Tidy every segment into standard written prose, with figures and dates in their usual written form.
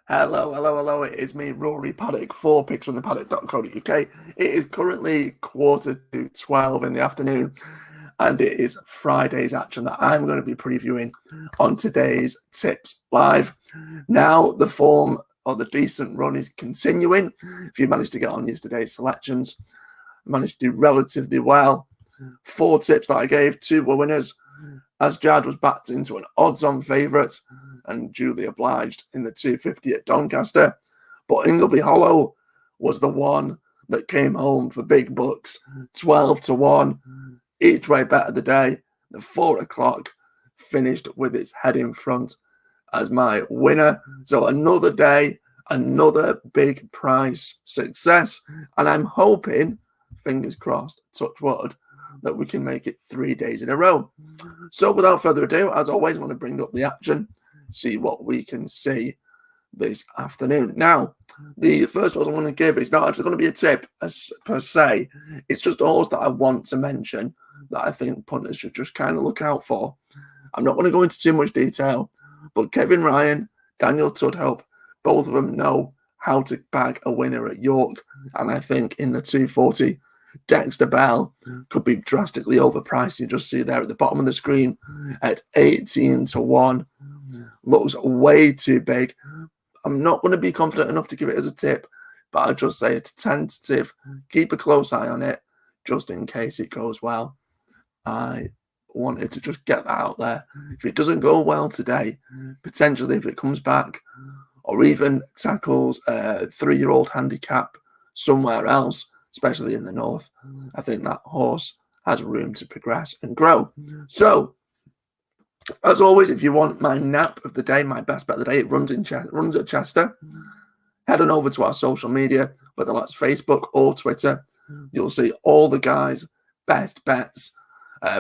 Hello. It is me, Rory Paddock, 4 picks from the paddock.co.uk. It is currently 11:45 in the afternoon, and it is Friday's action that I'm going to be previewing on today's Tips Live. Now, the form or the decent run is continuing. If you managed to get on yesterday's selections, managed to do relatively well. 4 tips that I gave, 2 were winners, as Jad was backed into an odds-on favourite and duly obliged in the 250 at Doncaster. But Ingleby Hollow was the one that came home for big bucks, 12-1. Each way bet of the day. The 4 o'clock finished with its head in front as my winner. So another day, another big prize success. And I'm hoping, fingers crossed, touch wood, that we can make it 3 days in a row. So without further ado, as always, I want to bring up the action, see what we can see this afternoon. Now, the first one I want to give is not actually going to be a tip per se. It's just a horse that I want to mention that I think punters should just kind of look out for. I'm not going to go into too much detail, but Kevin Ryan, Daniel Tudhope, both of them know how to bag a winner at York. And I think in the 240, Dexter Bell could be drastically overpriced. You just see there at the bottom of the screen at 18-1. Looks way too big. I'm not going to be confident enough to give it as a tip, but I'll just say it's tentative. Keep a close eye on it just in case it goes well. I wanted to just get that out there. If it doesn't go well today, potentially if it comes back or even tackles a 3-year-old handicap somewhere else, especially in the north, I think that horse has room to progress and grow. So, as always, if you want my nap of the day, my best bet of the day, it runs at Chester. Head on over to our social media, whether that's Facebook or Twitter. You'll see all the guys' best bets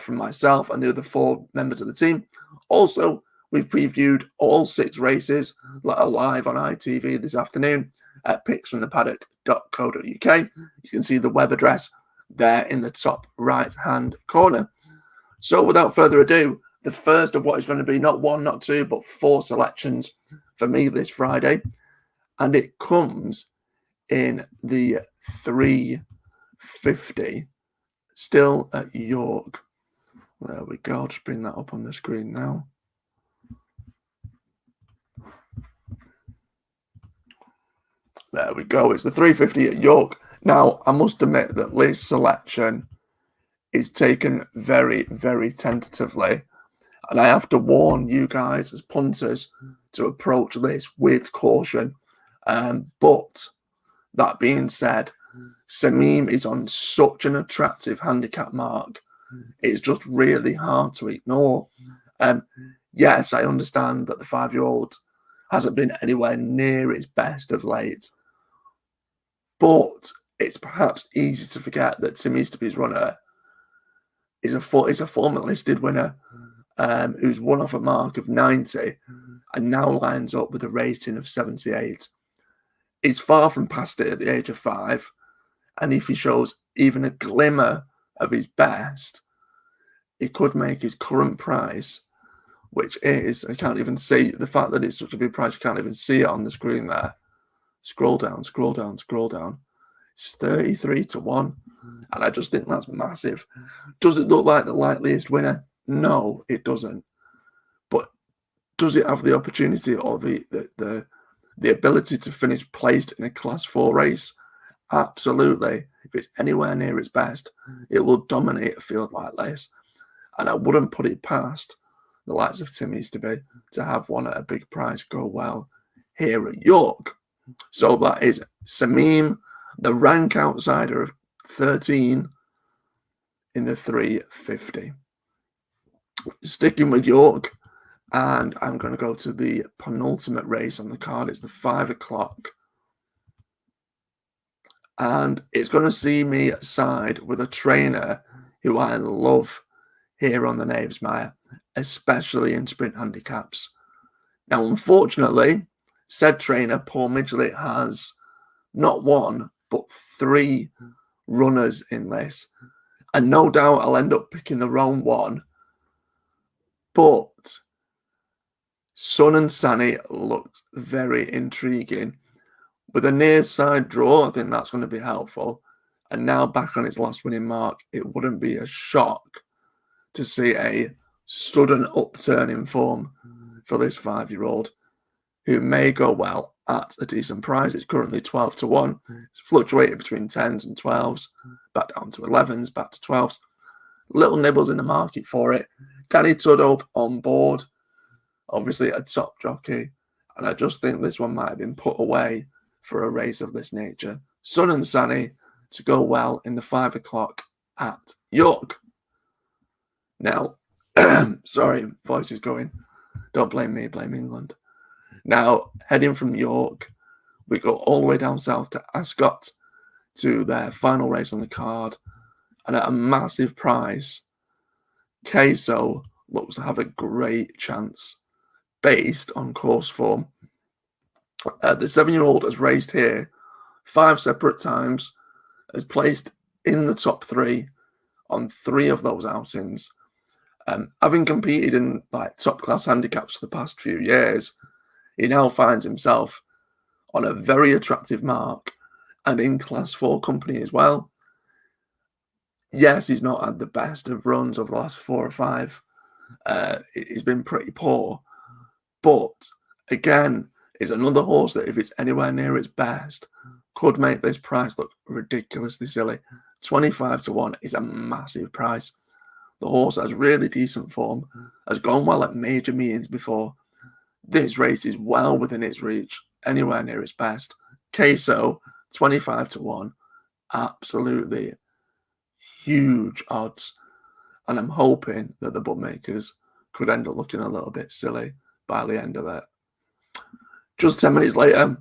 from myself and the other 4 members of the team. Also, we've previewed all 6 races that are live on ITV this afternoon at picksfromthepaddock.co.uk. You can see the web address there in the top right-hand corner. So without further ado, the first of what is going to be not 1, not 2, but 4 selections for me this Friday. And it comes in the 350, still at York. There we go. I'll just bring that up on the screen now. There we go. It's the 350 at York. Now, I must admit that this selection is taken very, very tentatively. And I have to warn you guys as punters to approach this with caution. But that being said, Samim is on such an attractive handicap mark. It's just really hard to ignore. Yes, I understand that the 5-year-old hasn't been anywhere near its best of late. But it's perhaps easy to forget that Tim Easterby's runner is a former listed winner who's won off a mark of 90 and now lines up with a rating of 78. He's far from past it at the age of 5, and if he shows even a glimmer of his best, it could make his current price, which is, I can't even see, the fact that it's such a big price, you can't even see it on the screen there. Scroll down. It's 33-1. And I just think that's massive. Does it look like the likeliest winner? No, it doesn't. But does it have the opportunity or the ability to finish placed in a Class 4 race? Absolutely. If it's anywhere near its best, it will dominate a field like this. And I wouldn't put it past the likes of Tim Easterby to have one at a big price go well here at York. So that is Samim, the rank outsider of 13 in the 350. Sticking with York, and I'm going to go to the penultimate race on the card. It's the 5 o'clock. And it's going to see me side with a trainer who I love here on the Knavesmire, especially in sprint handicaps. Now, unfortunately, said trainer, Paul Midgley, has not 1, but 3 runners in this. And no doubt I'll end up picking the wrong one. But Sun and Sunny looks very intriguing. With a near side draw, I think that's going to be helpful. And now back on its last winning mark, it wouldn't be a shock to see a sudden upturn in form for this 5-year-old, who may go well at a decent price. It's currently 12-1. It's fluctuated between 10s and 12s, back down to 11s, back to 12s. Little nibbles in the market for it. Danny Tudhope on board, obviously a top jockey, and I just think this one might have been put away for a race of this nature. Sun and Sunny to go well in the 5 o'clock at York. Now, sorry, voice is going. Don't blame me, blame England. Now, heading from York, we go all the way down south to Ascot to their final race on the card. And at a massive price, Queso looks to have a great chance based on course form. The 7-year-old has raced here 5 separate times, has placed in the top 3 on 3 of those outings. Having competed in top class handicaps for the past few years, he now finds himself on a very attractive mark and in class 4 company as well. Yes, he's not had the best of runs over the last 4 or 5. He's been pretty poor. But again, is another horse that if it's anywhere near its best, could make this price look ridiculously silly. 25-1 is a massive price. The horse has really decent form, has gone well at major meetings before. This race is well within its reach, anywhere near its best. Queso, 25-1, absolutely huge odds. And I'm hoping that the bookmakers could end up looking a little bit silly by the end of that. Just 10 minutes later,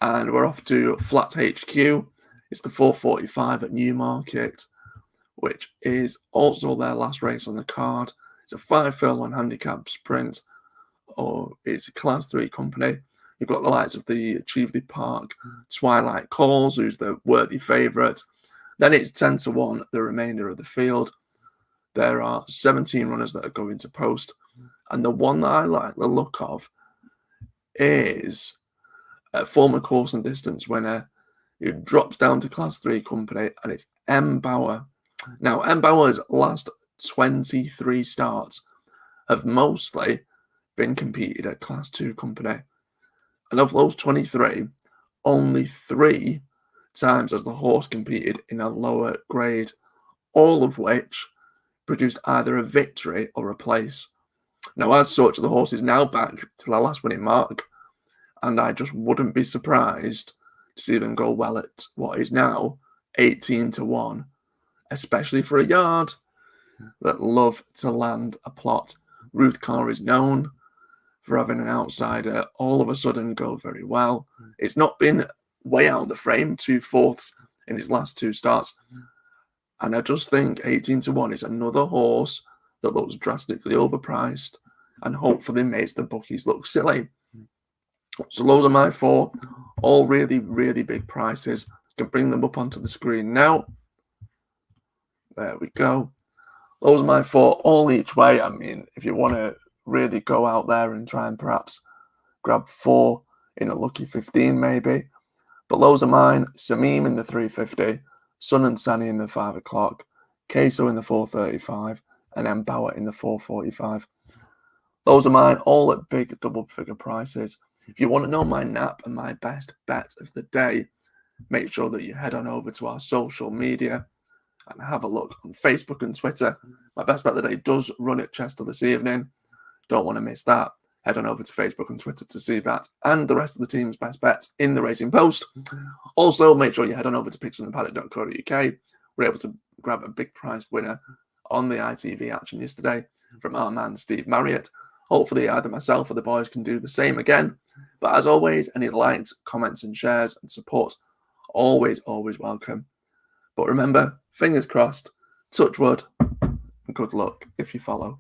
and we're off to Flat HQ. It's the 4:45 at Newmarket, which is also their last race on the card. It's a 5-furlong handicap sprint, or it's a Class 3 company. You've got the likes of the Cheveley Park Twilight Calls, who's the worthy favourite. Then it's 10-1, the remainder of the field. There are 17 runners that are going to post. And the one that I like the look of is a former course and distance winner who drops down to Class 3 company, and it's M. Bauer. Now, M. Bauer's last 23 starts have mostly been competed at Class 2 company. And of those 23, only 3 times has the horse competed in a lower grade, all of which produced either a victory or a place. Now, as such, the horse is now back to their last winning mark, and I just wouldn't be surprised to see them go well at what is now 18-1, especially for a yard that love to land a plot. Ruth Carr is known for having an outsider all of a sudden go very well. It's not been way out of the frame, 2 fourths in his last 2 starts. And I just think 18-1 is another horse that looks drastically overpriced and hopefully makes the bookies look silly. So those are my 4, all really, really big prices. I can bring them up onto the screen now. There we go. Those are my 4, all each way. I mean, if you want to really go out there and try and perhaps grab 4 in a lucky 15 maybe. But those are mine. Samim in the 350, Sun and Sunny in the 5 o'clock, Queso in the 4:35, and M. Bauer in the 4:45. Those are mine, all at big double-figure prices. If you want to know my nap and my best bet of the day, make sure that you head on over to our social media and have a look on Facebook and Twitter. My best bet of the day does run at Chester this evening. Don't want to miss that. Head on over to Facebook and Twitter to see that and the rest of the team's best bets in the Racing Post. Also, make sure you head on over to pictureandthepaddock.co.uk. We're able to grab a big prize winner on the ITV action yesterday from our man Steve Marriott. Hopefully either myself or the boys can do the same again. But as always, any likes, comments and shares and support, always welcome. But remember, fingers crossed, touch wood, and good luck if you follow.